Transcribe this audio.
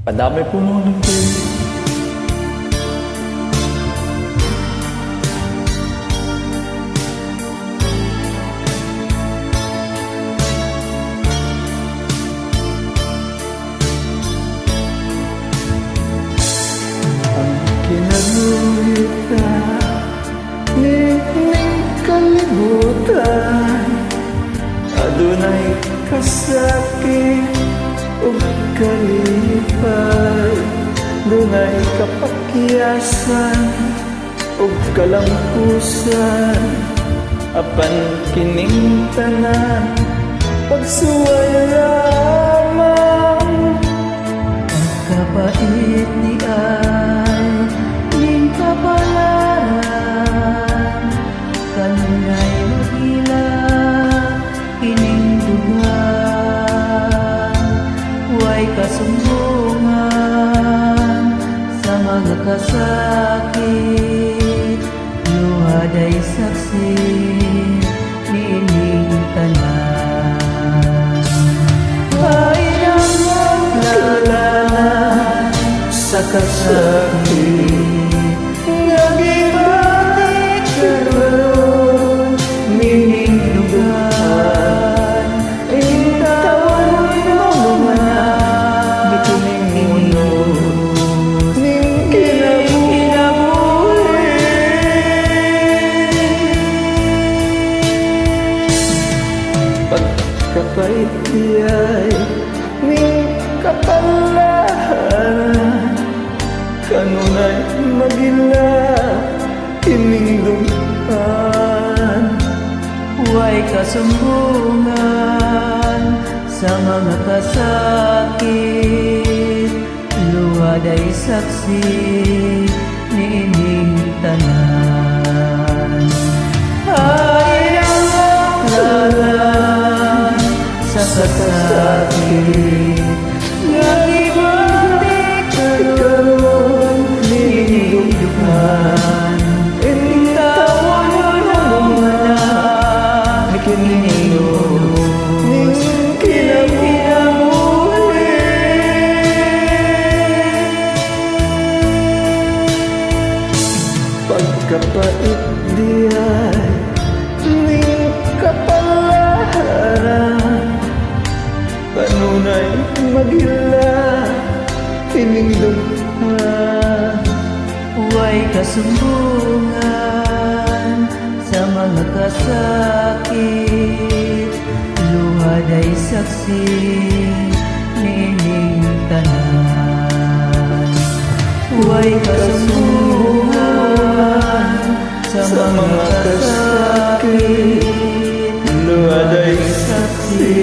Padami puno ng tiyo. Ang kinabuhita, ning kalibutan, adunay kasakit ug kalipay, dunay kapakyasan ug kalampusan, apan kining tanan pagsuway lamang. Pagkapait ni ay ning kapalaran, kanunay magila kining dugan. Huway kasumbungan sa mga kasakit, luhaday saksi niining tanan. Ay namang lalanan Sa kasakit nga gibalik karon, mining dugan, intawan mo man bikining mundo ning kinabuhi. Pagkapait niya'y ning kapalaran, kanunay magila kining duman. huway kasumbungan sa mga kasakit, luhaday saksi niining tanan. Ay namang lalan sa kasakit nga gibalik karon, niining dugan. Intawan mo na Kining ning kinabuhi. Pagkapait diyay ning kapalaran, kanunay magila kining duman. huway kasumbungan sa mga kasakit, luhaday saksi niining tanan. Huway kasumbungan sa mga kasakit, luhaday saksi